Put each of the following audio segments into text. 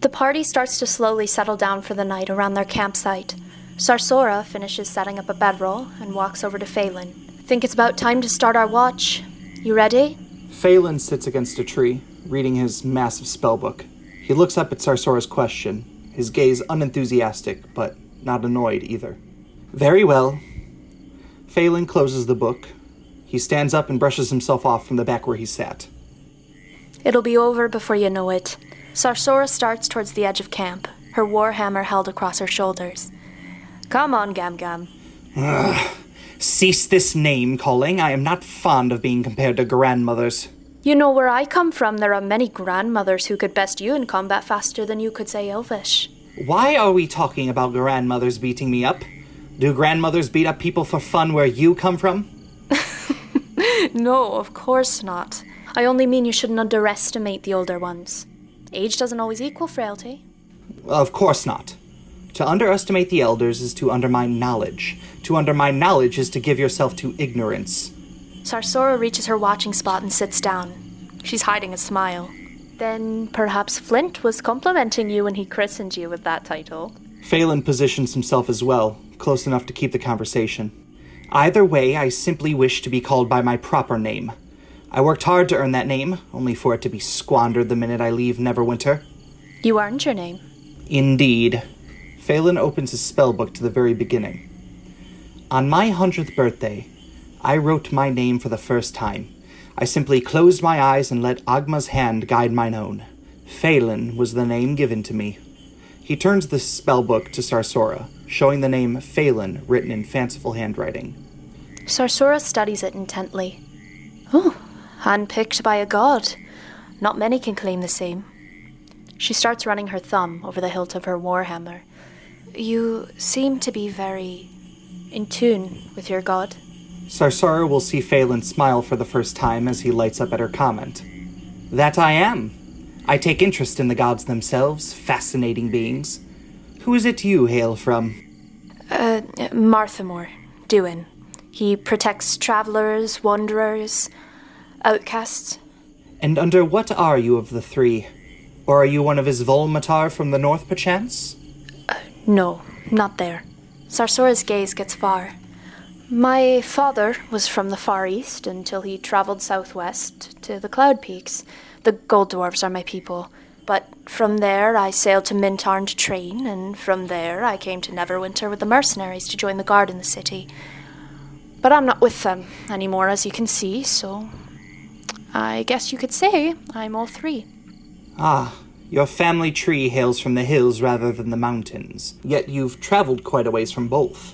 The party starts to slowly settle down for the night around their campsite. Sarsora finishes setting up a bedroll and walks over to Faelyn. Think it's about time to start our watch. You ready? Faelyn sits against a tree, reading his massive spellbook. He looks up at Sarsora's question, his gaze unenthusiastic, but not annoyed either. Very well. Faelyn closes the book. He stands up and brushes himself off from the back where he sat. It'll be over before you know it. Sarsora starts towards the edge of camp, her warhammer held across her shoulders. Come on, Gam-Gam. Cease this name-calling. I am not fond of being compared to grandmothers. You know, where I come from, there are many grandmothers who could best you in combat faster than you could say Elvish. Why are we talking about grandmothers beating me up? Do grandmothers beat up people for fun where you come from? No, of course not. I only mean you shouldn't underestimate the older ones. Age doesn't always equal frailty. Of course not. To underestimate the elders is to undermine knowledge. To undermine knowledge is to give yourself to ignorance. Sarsora reaches her watching spot and sits down. She's hiding a smile. Then perhaps Flint was complimenting you when he christened you with that title. Faelyn positions himself as well, close enough to keep the conversation. Either way, I simply wish to be called by my proper name. I worked hard to earn that name, only for it to be squandered the minute I leave Neverwinter. You earned your name. Indeed. Faelyn opens his spellbook to the very beginning. On my 100th birthday, I wrote my name for the first time. I simply closed my eyes and let Agma's hand guide mine own. Faelyn was the name given to me. He turns the spellbook to Sarsora, showing the name Faelyn written in fanciful handwriting. Sarsora studies it intently. Oh, handpicked by a god. Not many can claim the same. She starts running her thumb over the hilt of her warhammer. You seem to be very in tune with your god. Sarsora will see Faelyn smile for the first time as he lights up at her comment. That I am. I take interest in the gods themselves, fascinating beings. Who is it you hail from? Marthamore, Duin. He protects travelers, wanderers, outcasts. And under what are you of the three? Or are you one of his Volmatar from the north, perchance? No, not there. Sarsora's gaze gets far. My father was from the Far East until he traveled southwest to the Cloud Peaks. The Gold Dwarves are my people. But from there I sailed to Mintarn to train, and from there I came to Neverwinter with the mercenaries to join the guard in the city. But I'm not with them anymore, as you can see, so I guess you could say I'm all three. Ah, your family tree hails from the hills rather than the mountains, yet you've traveled quite a ways from both.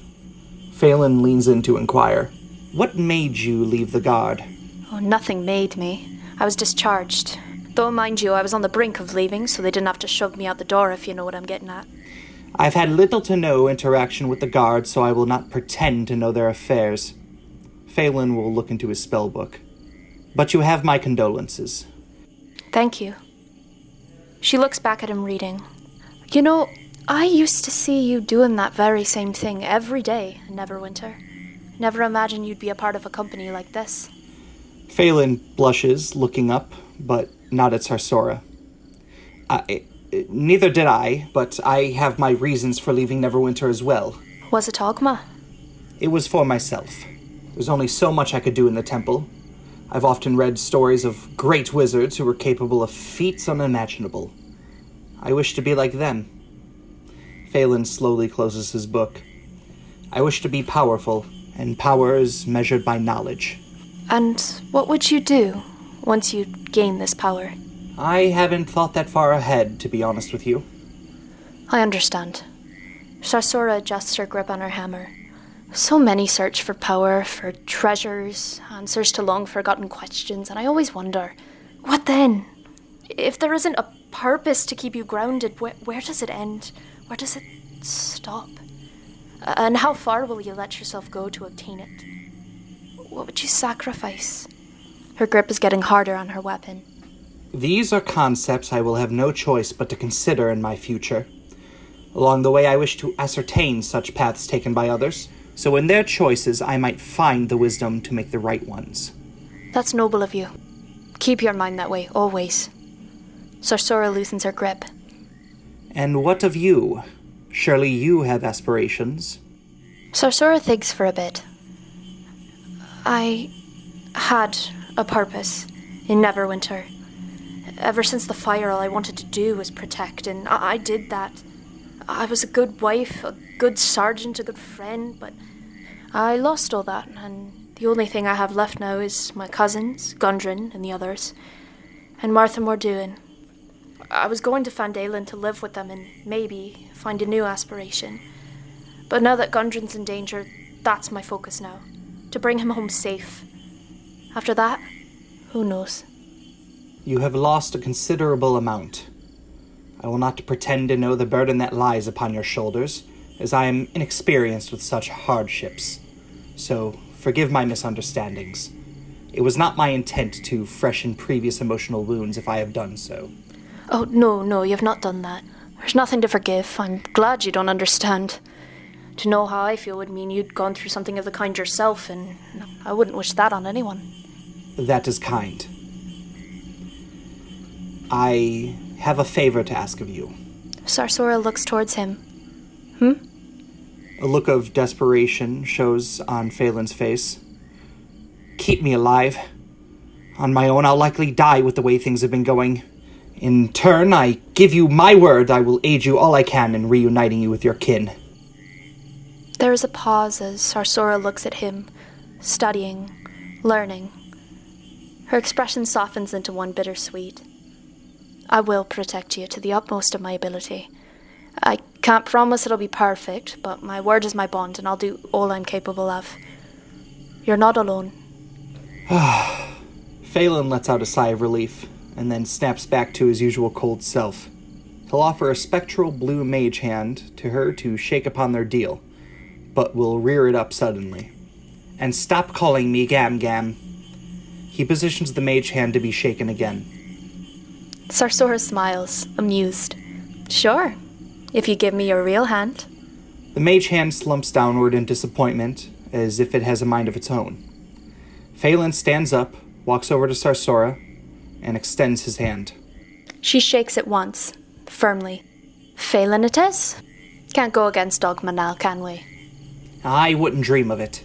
Faelyn leans in to inquire, what made you leave the guard? Oh, nothing made me. I was discharged. Though, mind you, I was on the brink of leaving, so they didn't have to shove me out the door, if you know what I'm getting at. I've had little to no interaction with the guard, so I will not pretend to know their affairs. Faelyn will look into his spellbook. But you have my condolences. Thank you. She looks back at him reading. You know, I used to see you doing that very same thing every day in Neverwinter. Never imagined you'd be a part of a company like this. Faelyn blushes, looking up, but not at Sarsora. Neither did I, but I have my reasons for leaving Neverwinter as well. Was it Ogma? It was for myself. There's only so much I could do in the temple. I've often read stories of great wizards who were capable of feats unimaginable. I wish to be like them. Faelyn slowly closes his book. I wish to be powerful, and power is measured by knowledge. And what would you do once you gain this power? I haven't thought that far ahead, to be honest with you. I understand. Sarsora adjusts her grip on her hammer. So many search for power, for treasures, answers to long-forgotten questions, and I always wonder, what then? If there isn't a purpose to keep you grounded, where does it end? Where does it stop? And how far will you let yourself go to obtain it? What would you sacrifice? Her grip is getting harder on her weapon. These are concepts I will have no choice but to consider in my future. Along the way, I wish to ascertain such paths taken by others, so in their choices I might find the wisdom to make the right ones. That's noble of you. Keep your mind that way, always. Sarsora loosens her grip. And what of you? Surely you have aspirations. Sarsora thinks for a bit. I had a purpose in Neverwinter. Ever since the fire, all I wanted to do was protect, and I did that. I was a good wife, a good sergeant, a good friend, but I lost all that, and the only thing I have left now is my cousins, Gundren, and the others, and Martha Morduin. I was going to Faelyn to live with them and maybe find a new aspiration. But now that Gundren's in danger, that's my focus now. To bring him home safe. After that, who knows? You have lost a considerable amount. I will not pretend to know the burden that lies upon your shoulders, as I am inexperienced with such hardships. So, forgive my misunderstandings. It was not my intent to freshen previous emotional wounds if I have done so. Oh, no, you've not done that. There's nothing to forgive. I'm glad you don't understand. To know how I feel would mean you'd gone through something of the kind yourself, and I wouldn't wish that on anyone. That is kind. I have a favor to ask of you. Sarsora looks towards him. A look of desperation shows on Faelyn's face. Keep me alive. On my own, I'll likely die with the way things have been going. In turn, I give you my word I will aid you all I can in reuniting you with your kin. There is a pause as Sarsora looks at him, studying, learning. Her expression softens into one bittersweet. I will protect you to the utmost of my ability. I can't promise it'll be perfect, but my word is my bond, and I'll do all I'm capable of. You're not alone. Faelyn lets out a sigh of relief, and then snaps back to his usual cold self. He'll offer a spectral blue mage hand to her to shake upon their deal, but will rear it up suddenly. And stop calling me Gam Gam. He positions the mage hand to be shaken again. Sarsora smiles, amused. Sure, if you give me your real hand. The mage hand slumps downward in disappointment, as if it has a mind of its own. Faelyn stands up, walks over to Sarsora, and extends his hand. She shakes it once, firmly. Faelyn it is. Can't go against dogma now, can we? I wouldn't dream of it.